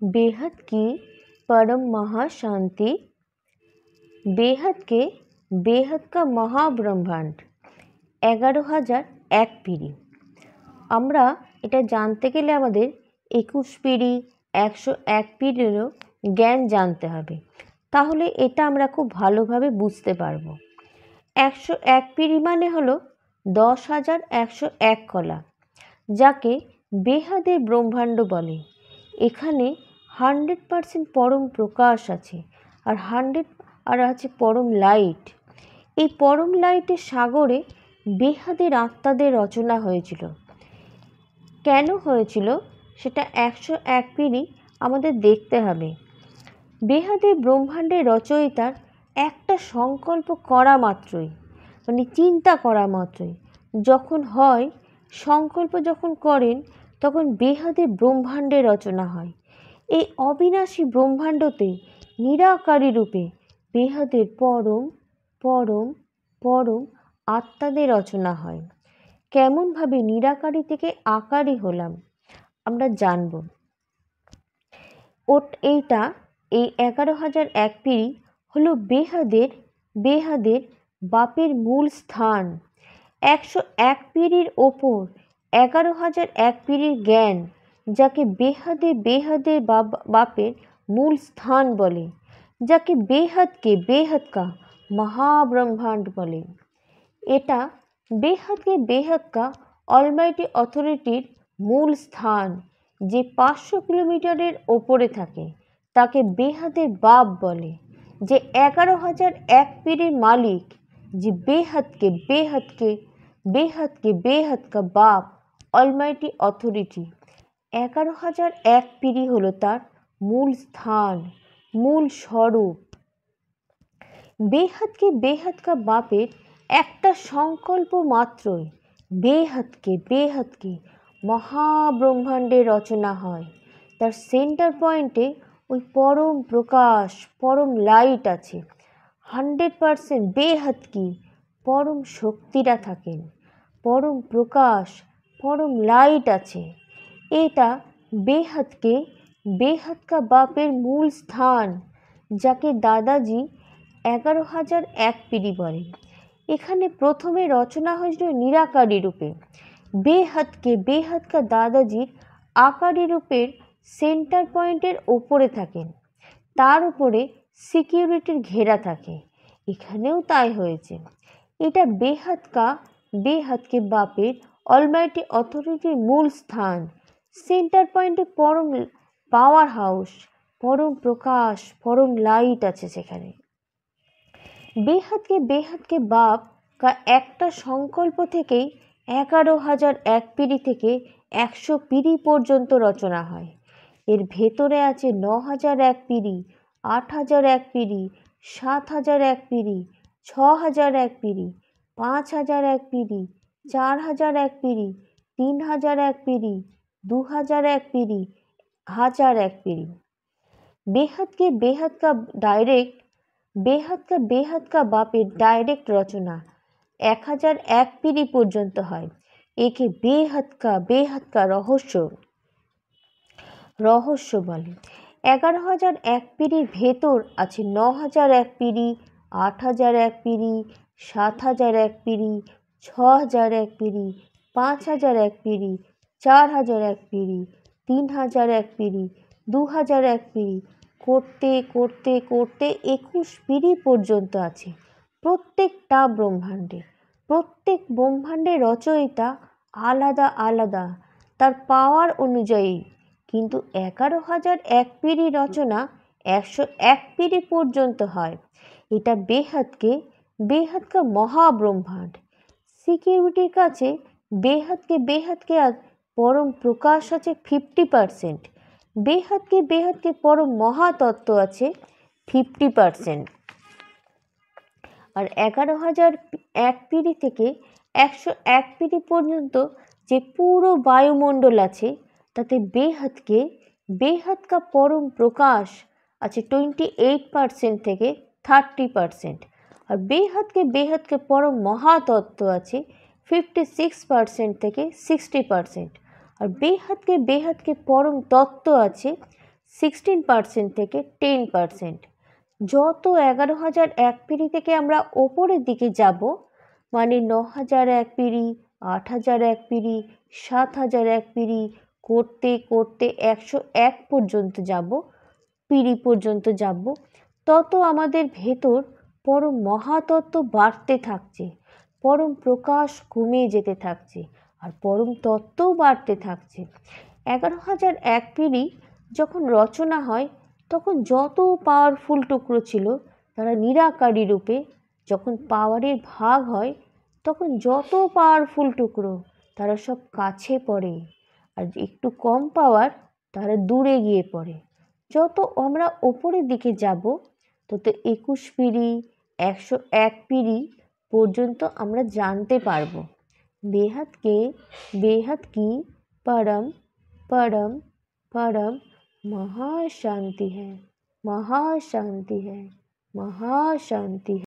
बेहद की परम महाशांति, बेहद के बेहद का महाब्रह्मांड 11,001 পিঁড়ি। আমরা এটা জানতে গেলে আমাদের 21 পিঁড়ি 101 পিঁড়িরও জ্ঞান জানতে হবে, তাহলে এটা আমরা খুব ভালোভাবে বুঝতে পারবো। 101 পিঁড়ি মানে হলো 10,101 কলা, যাকে বেহাদের ব্রহ্মাণ্ড বলে। এখানে 100% পরম প্রকাশ আছে আর আছে পরম লাইট। এই পরম লাইটের সাগরে বেহাদের আত্মাদের রচনা হয়েছিল। কেন হয়েছিল সেটা 101 পিঁড়ি আমাদের দেখতে হবে। বেহাদের ব্রহ্মাণ্ডের রচয়িতার একটা সংকল্প করা মাত্রই, মানে চিন্তা করা মাত্রই যখন হয়, সংকল্প যখন করেন তখন বেহাদের ব্রহ্মাণ্ডের রচনা হয়। এই অবিনাশী ব্রহ্মাণ্ডতে নিরাকারী রূপে বেহাদের পরম পরম পরম আত্মাদের রচনা হয়। কেমনভাবে নিরাকারী থেকে আকারী হলাম আমরা জানব। এই 11,001 পিঁড়ি হলো বেহাদের বাপের মূল স্থান। 101 পিঁড়ির ওপর 11,001 পিঁড়ির জ্ঞান, যাকে বেহাদের বাপের মূল স্থান বলে, যাকে বেহাদ কা মহাব্রহ্মাণ্ড বলে। এটা বেহাদ কা অলমাইটি অথরিটির মূল স্থান, যে 500 কিলোমিটারের ওপরে থাকে, তাকে বেহাদের বাপ বলে। যে 11,001 পিঁড়ির মালিক, যে বেহাদ কা বাপ অলমাইটি অথরিটি। 11,001 পিঁড়ি হলো তার মূল স্থান, মূল স্বরূপ। বেহাদ কা বাপের একটা সংকল্প মাত্রই বেহাদকে মহাব্রহ্মাণ্ডের রচনা হয়। তার সেন্টার পয়েন্টে ওই পরম প্রকাশ, পরম লাইট আছে। 100% বেহাদ কি পরম শক্তিরা থাকেন, পরম প্রকাশ, পরম লাইট আছে। এটা বেহাদ কা বাপের মূল স্থান, যাকে দাদাজি 11,001 পিঁড়ি বলেন। এখানে প্রথমে রচনা হয়েছিল নিরাকারী রূপে। বেহাদ কা দাদাজির আকারী রূপের সেন্টার পয়েন্টের ওপরে থাকেন, তার উপরে সিকিউরিটির ঘেরা থাকে। এখানেও তাই হয়েছে। এটা বেহাদকে বাপের অলমাইটি অথরিটির মূল স্থান, সেন্টার পয়েন্টে পরম পাওয়ার হাউস, পরম প্রকাশ, পরম লাইট আছে সেখানে। বেহাদকে বাপ কা একটা সংকল্প থেকেই 11,001 পিঁড়ি থেকে 100 পিঁড়ি পর্যন্ত রচনা হয়। এর ভেতরে আছে 9,001 পিঁড়ি, 8,001 পিঁড়ি, 7,001 পিঁড়ি, 6,001 পিঁড়ি, 5,001 পিঁড়ি, 4,001 পিঁড়ি, 3,001 পিঁড়ি, 2,001 পিঁড়ি, 1,001 পিঁড়ি। বেহাদ কা বাপের ডাইরেক্ট রচনা 1,001 পিঁড়ি পর্যন্ত হয়। একে বেহাদ কা রহস্য বলে। 11,001 পিঁড়ির ভেতর আছে 9,001 পিঁড়ি, 8,001 পিঁড়ি, 7,001 পিঁড়ি, 6,001 পিঁড়ি, 5,001 পিঁড়ি, 4,001 পিঁড়ি, 3,001 পিঁড়ি, 2,001 পিঁড়ি, করতে 21 পিঁড়ি পর্যন্ত আছে। প্রত্যেক ব্রহ্মাণ্ডের রচয়িতা আলাদা তার পাওয়ার অনুযায়ী, কিন্তু 11,001 পিঁড়ি রচনা 101 পিঁড়ি পর্যন্ত হয়। এটা বেহাদ কা মহাব্রহ্মাণ্ড। সিকিউরিটির কাছে বেহাদকে আর পরম প্রকাশ আছে 50%, বেহাদকে পরম মহাতত্ত্ব আছে 50%। আর 11,001 পিঁড়ি থেকে 101 পিঁড়ি পর্যন্ত যে পুরো বায়ুমণ্ডল আছে, তাতে বেহাদ কা পরম প্রকাশ আছে 28% থেকে 30%। আর বেহাদকে পরম মহাতত্ত্ব আছে 56% থেকে 60%। আর বেহাদকে পরম তত্ত্ব আছে 16% থেকে 10%। যত 11,001 পিঁড়ি থেকে আমরা ওপরের দিকে যাব, মানে 9,001 পিঁড়ি, 8,001 পিঁড়ি, 7,001 পিঁড়ি করতে করতে 101 পর্যন্ত যাব, পিঁড়ি পর্যন্ত যাব, তত আমাদের ভেতর পরম মহাতত্ত্ব বাড়তে থাকছে, পরম প্রকাশ কমে যেতে থাকছে, আর পরম তত্ত্বও বাড়তে থাকছে। 11,001 পিঁড়ি যখন রচনা হয় তখন যত পাওয়ারফুল টুকরো ছিল তারা নিরাকারী রূপে, যখন পাওয়ারের ভাগ হয় তখন যত পাওয়ারফুল টুকরো তারা সব কাছে পড়ে, আর একটু কম পাওয়ার তারা দূরে গিয়ে পড়ে। যত আমরা ওপরের দিকে যাব তত 21 পিঁড়ি, 101 পিঁড়ি পর্যন্ত আমরা জানতে পারবো बेहद की परम परम परम महाशांति है, महाशांति है, महाशांति है।